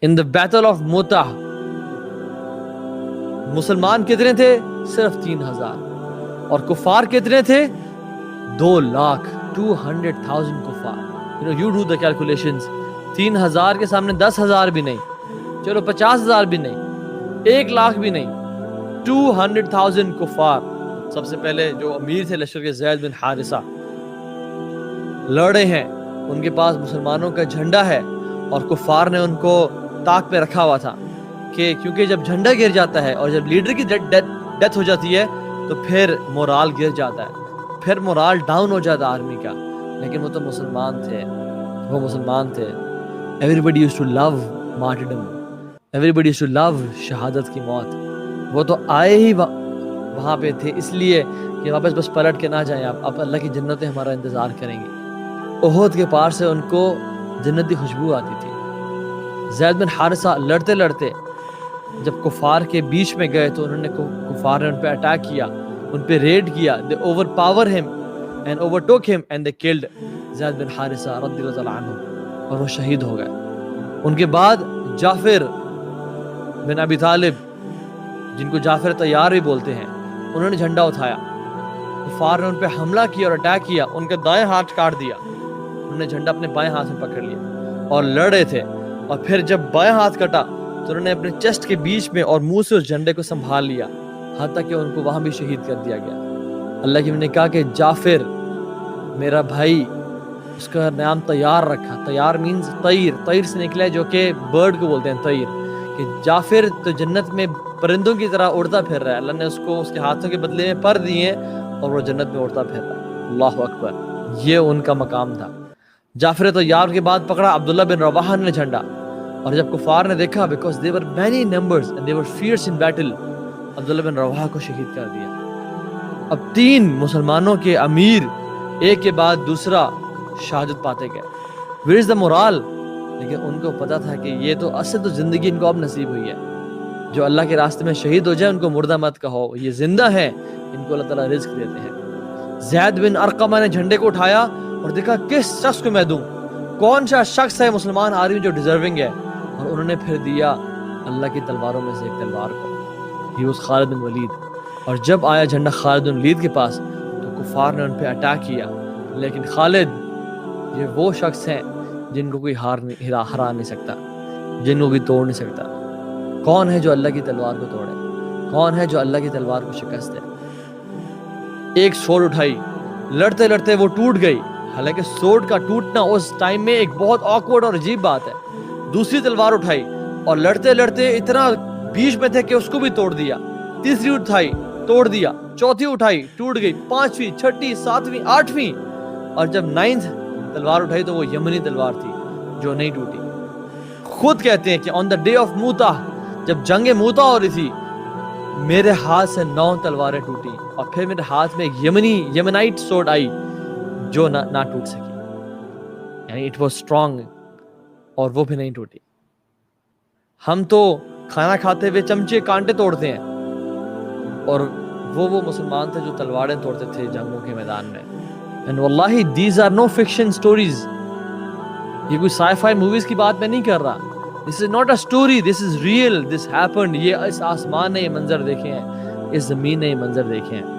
In the battle of موتا مسلمان کتنے تھے؟ صرف 3000. اور کفار کتنے تھے؟ 2,00,000 کفار. you do the calculations. 3000 کے سامنے 10,000 بھی نہیں, چلو 50,000 بھی نہیں, 1,00,000 بھی نہیں, 200,000 کفار. سب سے پہلے جو امیر تھے لشکر کے زید بن حارثہ لڑے ہیں, ان کے پاس مسلمانوں کا جھنڈا ہے اور کفار نے ان کو طاق پہ رکھا ہوا تھا کہ کیونکہ جب جھنڈا گر جاتا ہے اور جب لیڈر کی ڈیتھ ہو جاتی ہے تو پھر مورال گر جاتا ہے, پھر مورال ڈاؤن ہو جاتا ہے آرمی کا. لیکن وہ تو مسلمان تھے, وہ مسلمان تھے. Everybody used to love martyrdom, everybody used to love شہادت کی موت. وہ تو آئے ہی وہاں پہ تھے اس لیے کہ واپس بس پلٹ کے نہ جائیں, آپ اللہ کی جنتیں ہمارا انتظار کریں گے. احد کے پار سے ان کو جنتی خوشبو آتی تھی. زید بن حارثہ لڑتے لڑتے جب کفار کے بیچ میں گئے تو انہوں نے کفار نے ان پہ اٹیک کیا, ان پہ ریڈ کیا. they overpower him and overtook him and they killed زید بن حارثہ رضی اللہ تعالیٰ عنہ, اور وہ شہید ہو گئے. ان کے بعد جعفر بن ابی طالب, جن کو جعفر طیار بھی بولتے ہیں, انہوں نے جھنڈا اٹھایا. کفار نے ان پہ حملہ کیا اور اٹیک کیا, ان کا دائیں ہاتھ کاٹ دیا. انہوں نے جھنڈا اپنے بائیں ہاتھ میں پکڑ لیا اور لڑ رہے تھے, اور پھر جب بائیں ہاتھ کٹا تو انہوں نے اپنے چیسٹ کے بیچ میں اور منہ سے اس جھنڈے کو سنبھال لیا, حتیٰ کہ ان کو وہاں بھی شہید کر دیا گیا. اللہ کی نے کہا کہ جعفر میرا بھائی, اس کا نام طیار رکھا. طیار مینز طیر, طیر سے نکلا ہے جو کہ برڈ کو بولتے ہیں طیر, کہ جعفر تو جنت میں پرندوں کی طرح اڑتا پھر رہا ہے. اللہ نے اس کو اس کے ہاتھوں کے بدلے میں پر دیے ہیں اور وہ جنت میں اڑتا پھر رہا ہے. اللہ اکبر, یہ ان کا مقام تھا. جعفر طیار کے بعد پکڑا عبداللہ بن رواحہ نے جھنڈا, اور جب کفار نے دیکھا because they were many numbers and they were fierce in battle, عبداللہ بن رواحہ کو شہید کر دیا. اب 3 مسلمانوں کے امیر ایک کے بعد دوسرا شہادت پاتے گئے. where is the moral؟ لیکن ان کو پتا تھا کہ یہ تو اصل تو زندگی ان کو اب نصیب ہوئی ہے. جو اللہ کے راستے میں شہید ہو جائے ان کو مردہ مت کہو, یہ زندہ ہے, ان کو اللہ تعالیٰ رزق دیتے ہیں. زید بن ارقمہ نے جھنڈے کو اٹھایا اور دیکھا کس شخص کو میں دوں, کون سا شخص ہے مسلمان آرمی جو ڈیزرونگ ہے, اور انہوں نے پھر دیا اللہ کی تلواروں میں سے ایک تلوار کو. ہی واز خالد بن ولید. اور جب آیا جھنڈا خالد بن ولید کے پاس تو کفار نے ان پہ اٹیک کیا, لیکن خالد یہ وہ شخص ہیں جن کو کوئی ہرا نہیں سکتا, جن کو کوئی توڑ نہیں سکتا. کون ہے جو اللہ کی تلوار کو توڑے؟ کون ہے جو اللہ کی تلوار کو شکست دے؟ ایک سوڈ اٹھائی, لڑتے لڑتے وہ ٹوٹ گئی. حالانکہ سوڈ کا ٹوٹنا اس ٹائم میں ایک بہت آکورڈ اور عجیب بات ہے. دوسری تلوار اٹھائی اور لڑتے لڑتے اتنا بیچ میں تھے کہ اس کو بھی توڑ دیا. تیسری اٹھائی توڑ دیا, چوتھی اٹھائی ٹوٹ گئی, 5ویں 6ٹھی 7ویں 8ویں, اور جب 9th تلوار اٹھائی تو وہ یمنی تلوار تھی جو نہیں ٹوٹی. خود کہتے ہیں کہ آن دا ڈے آف موتا, جب جنگ موتا ہو رہی تھی, میرے ہاتھ سے 9 تلواریں ٹوٹی, اور پھر میرے ہاتھ میں ایک یمنائٹ سوڈ آئی جو نہ ٹوٹ سکی. یعنی اٹ واز اسٹرانگ, اور وہ بھی نہیں ٹوٹی. ہم تو کھانا کھاتے ہوئے چمچے کانٹے توڑتے ہیں, اور وہ مسلمان تھے جو تلواریں توڑتے تھے جنگوں کے میدان میں. اینڈ واللہ these are no fiction stories. یہ کوئی سائی فائی موویز کی بات میں نہیں کر رہا. This is not a story, this is real, this happened. یہ اس آسمان نے یہ منظر دیکھے ہیں, اس زمین نے یہ منظر دیکھے ہیں.